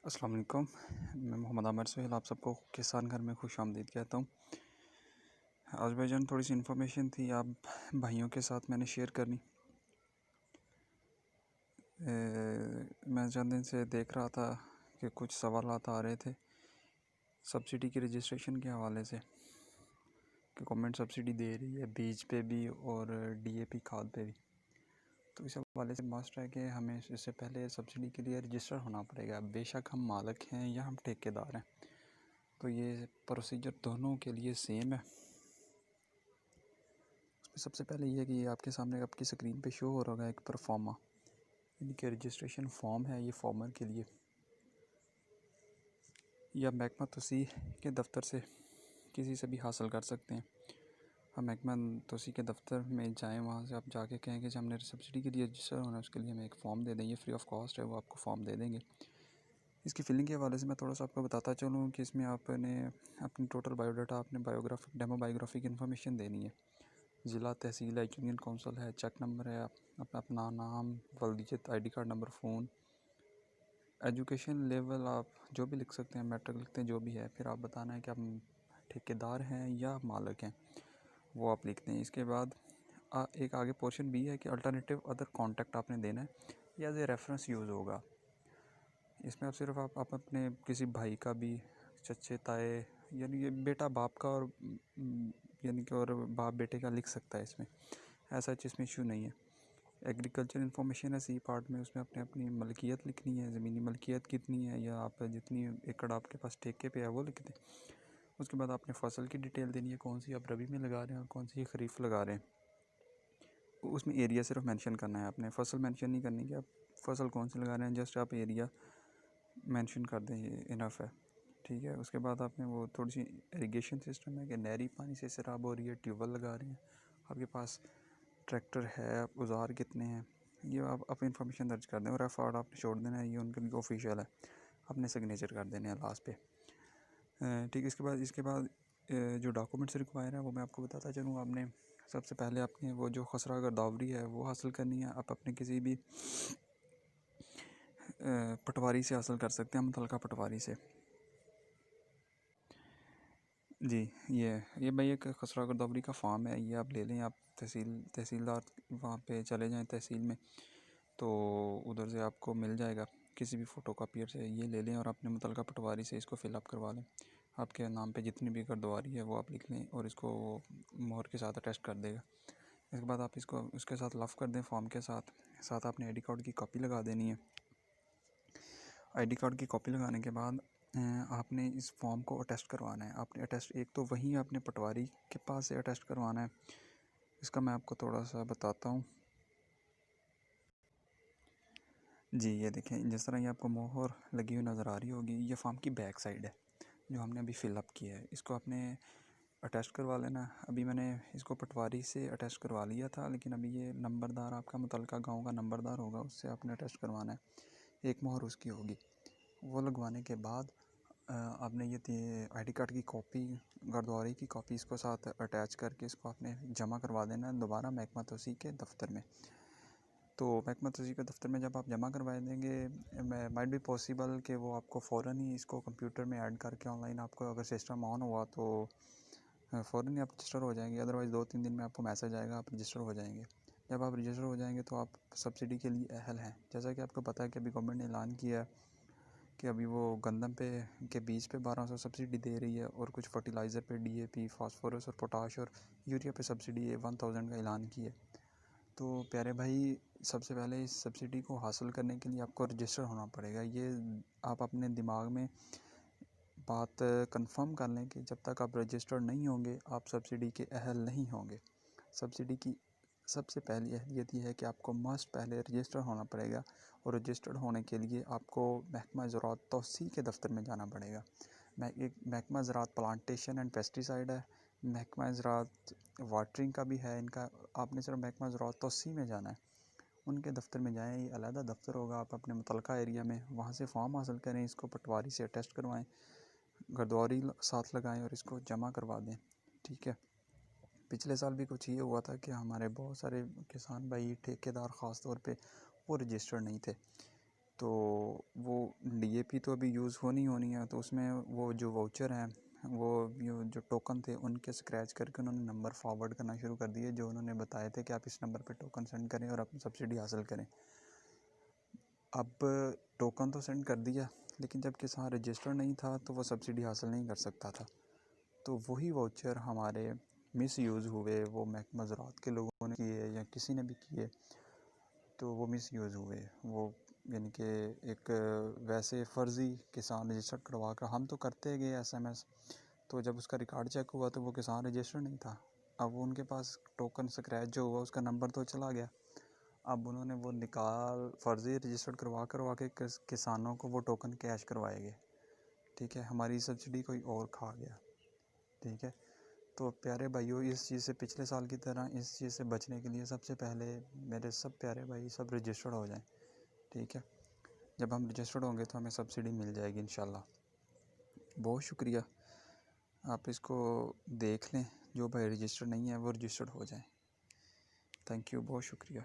अस्सलाम वालेकुम। मैं मोहम्मद आमिर सुहेल आप सबको किसान घर में खुश आमदीद कहता हूँ। आज भाईजान थोड़ी सी इन्फॉर्मेशन थी आप भाइयों के साथ मैंने शेयर करनी। मैं चंद दिन से देख रहा था कि कुछ सवालात आ रहे थे सब्सिडी की रजिस्ट्रेशन के हवाले से कि गवर्नमेंट सब्सिडी दे रही है बीज पे भी और डीएपी खाद पे भी। तो इस हवाले से मस्ट है कि हमें इससे पहले सब्सिडी के लिए रजिस्टर होना पड़ेगा, बेशक हम मालिक हैं या हम ठेकेदार हैं। तो ये प्रोसीजर दोनों के लिए सेम है। सबसे पहले ये कि आपके सामने आपकी स्क्रीन पे शो हो रहा है एक परफॉर्मा, यानी कि रजिस्ट्रेशन फॉर्म है। ये फार्मर के लिए या महकमा तौसीह के दफ़्तर से किसी से भी हासिल कर सकते हैं। हम महकमा तौसीह के दफ़्तर में जाएं, वहाँ से आप जाके कहें कि हमने सब्सिडी के लिए रजिस्टर होना है, उसके लिए हमें एक फ़ॉर्म दे दें। ये फ्री ऑफ कॉस्ट है, वो आपको फ़ॉर्म दे देंगे। इसकी फिलिंग के हवाले से मैं थोड़ा सा आपको बताता चलूँ कि इसमें आपने अपनी टोटल बायोडाटा, अपने बायोग्राफी डेमो बायोग्राफी की इन्फॉर्मेशन देनी है। ज़िला, तहसील है, यूनियन काउंसिल है, चेक नंबर है, अपना नाम, वल्दियत, ID card number, phone, education level आप जो भी लिख सकते हैं, मैट्रिक लिखते हैं जो भी है। फिर आप बताना है कि आप ठेकेदार हैं या मालिक हैं, वो आप लिखते हैं। इसके बाद एक आगे पोर्शन भी है कि अल्टरनेटिव अदर कॉन्टैक्ट आपने देना है या एज ए रेफरेंस यूज़ होगा। इसमें आप सिर्फ आप अपने किसी भाई का भी, चचे ताए, यानी कि बेटा बाप का और यानी कि और बाप बेटे का लिख सकता है। इसमें ऐसा इसमें इशू नहीं है। एग्रीकल्चर इन्फॉर्मेशन है सी पार्ट में, उसमें अपने अपनी मलकियत लिखनी है, ज़मीनी मलकियत कितनी है या आप जितनी एकड़ आपके पास ठेके पे है वो लिख दें। उसके बाद आपने फसल की डिटेल देनी है, कौन सी आप रबी में लगा रहे हैं और कौन सी खरीफ लगा रहे हैं। उसमें एरिया सिर्फ मेंशन करना है आपने, फसल मेंशन नहीं करनी कि आप फसल कौन सी लगा रहे हैं, जस्ट आप एरिया मेंशन कर दें, ये इनफ है। ठीक है। उसके बाद आपने वो थोड़ी सी इरिगेशन सिस्टम है कि नहरी पानी से सैराब हो रही है, ट्यूबवेल लगा रहे हैं, आपके पास ट्रैक्टर है, औजार कितने हैं, ये आप इन्फॉर्मेशन दर्ज कर दें और एफर्ट आपने छोड़ देना है। ये उनके ऑफिशियल है, अपने सिग्नेचर कर देने हैं लास्ट पे। ठीक। इसके बाद जो डॉक्यूमेंट्स रिक्वायर है वो मैं आपको बताता चलूँ। आपने सबसे पहले आपने वो जो खसरा गिरदावरी है वो हासिल करनी है। आप अपने किसी भी पटवारी से हासिल कर सकते हैं, मुतलका पटवारी से। जी, ये भाई एक खसरा गिरदावरी का फॉर्म है, ये आप ले लें। आप तहसीलदार वहाँ पे चले जाएं तहसील में, तो उधर से आपको मिल जाएगा किसी भी फ़ोटोकॉपियर से। ये ले लें और अपने मुतलका पटवारी से इसको फ़िलअप करवा लें। आपके नाम पे जितनी भी गिरदावरी है वो आप लिख लें और इसको मोहर के साथ अटैच कर देगा। इसके बाद आप इसको उसके साथ लफ कर दें फॉर्म के साथ आपने आईडी कार्ड की कॉपी लगा देनी है। आईडी कार्ड की कॉपी लगाने के बाद आपने इस फॉर्म को अटेस्ट करवाना है। आपने अटेस्ट एक तो वहीं आपने पटवारी के पास से अटेस्ट करवाना है। इसका मैं आपको थोड़ा सा बताता हूँ। जी, ये देखें, जिस तरह ये आपको मोहर लगी हुई नज़र आ रही होगी, ये फॉर्म की बैक साइड है जो हमने अभी फ़िलअप किया है। इसको आपने अटेस्ट करवा लेना है। अभी मैंने इसको पटवारी से अटेस्ट करवा लिया था, लेकिन अभी ये नंबरदार, आपका मुतलका गाँव का नंबरदार होगा, उससे आपने अटेस्ट करवाना है। एक मोहर उसकी होगी। वो लगवाने के बाद आपने ये आईडी कार्ड की कॉपी, गिरदावरी की कॉपी इसको साथ अटैच करके इसको आपने जमा करवा देना है दोबारा महकमा तौसीह के दफ़्तर में। तो महकमा तौसीह के दफ़्तर में जब आप जमा करवा देंगे, माइट बी पॉसिबल कि वो आपको फ़ौरन ही इसको कंप्यूटर में ऐड करके ऑनलाइन, आपको अगर सिस्टम ऑन हुआ तो फ़ौरन ही आप रजिस्टर हो जाएंगे। अदरवाइज़ 2-3 दिन में आपको मैसेज आएगा, आप रजिस्टर हो जाएंगे। जब आप रजिस्टर हो जाएंगे तो आप सब्सिडी के लिए अहल हैं। जैसा कि आपको पता है कि अभी गवर्नमेंट ने ऐलान किया है कि अभी वो गंदम पे के बीज पे 1200 सब्सिडी दे रही है और कुछ फर्टिलाइज़र पे डीएपी, फास्फोरस और पोटाश और यूरिया पे सब्सिडी 1000 का ऐलान किया है। तो प्यारे भाई, सबसे पहले इस सब्सिडी को हासिल करने के लिए आपको रजिस्टर होना पड़ेगा। ये आप अपने दिमाग में बात कंफर्म कर लें कि जब तक आप रजिस्टर्ड नहीं होंगे आप सब्सिडी के अहल नहीं होंगे। सब्सिडी की सबसे पहली अहलियत ये है कि आपको मस्ट पहले रजिस्टर होना पड़ेगा और रजिस्टर्ड होने के लिए आपको महकमा ज़राअत तौसीह के दफ़्तर में जाना पड़ेगा। एक महकमा ज़राअत प्लांटेशन एंड पेस्टिसाइड है, महकमा ज़राअत वाटरिंग का भी है इनका। आपने सिर्फ महकमा ज़राअत तौसीह में जाना है, उनके दफ़्तर में जाएँ। ये अलहदा दफ़्तर होगा, आप अपने मुतलका एरिया में वहाँ से फ़ॉर्म हासिल करें, इसको पटवारी से अटेस्ट करवाएँ, गिरदावरी साथ लगाएं और इसको जमा करवा दें। ठीक है। पिछले साल भी कुछ ये हुआ था कि हमारे बहुत सारे किसान भाई, ठेकेदार ख़ास तौर पे, वो रजिस्टर्ड नहीं थे। तो वो IAP तो अभी यूज़ होनी है, तो उसमें वो जो वाउचर हैं, वो जो टोकन थे उनके स्क्रैच करके उन्होंने नंबर फॉरवर्ड करना शुरू कर दिए, जो उन्होंने बताए थे कि आप इस नंबर पे टोकन सेंड करें और अपनी सब्सिडी हासिल करें। अब टोकन तो सेंड कर दिया, लेकिन जब किसान रजिस्टर्ड नहीं था तो वो सब्सिडी हासिल नहीं कर सकता था। तो वही वाउचर हमारे मिस यूज़ हुए, वो महकमा ज़राअत के लोगों ने किए या किसी ने भी किए, तो वो मिस यूज़ हुए वो, यानी कि एक वैसे फ़र्ज़ी किसान रजिस्टर्ड करवा कर हम तो करते गए SMS, तो जब उसका रिकॉर्ड चेक हुआ तो वो किसान रजिस्टर्ड नहीं था। अब उनके पास टोकन स्क्रैच जो हुआ उसका नंबर तो चला गया। अब उन्होंने वो फ़र्ज़ी रजिस्टर्ड करवा के किसानों को वो टोकन कैश करवाएंगे। ठीक है, हमारी सब्सिडी कोई और खा गया। ठीक है, तो प्यारे भाइयों, इस चीज़ से पिछले साल की तरह इस चीज़ से बचने के लिए सबसे पहले मेरे सब प्यारे भाई सब रजिस्टर्ड हो जाएं। ठीक है, जब हम रजिस्टर्ड होंगे तो हमें सब्सिडी मिल जाएगी इंशाल्लाह। बहुत शुक्रिया, आप इसको देख लें, जो भाई रजिस्टर्ड नहीं है वो रजिस्टर्ड हो जाए। थैंक यू, बहुत शुक्रिया।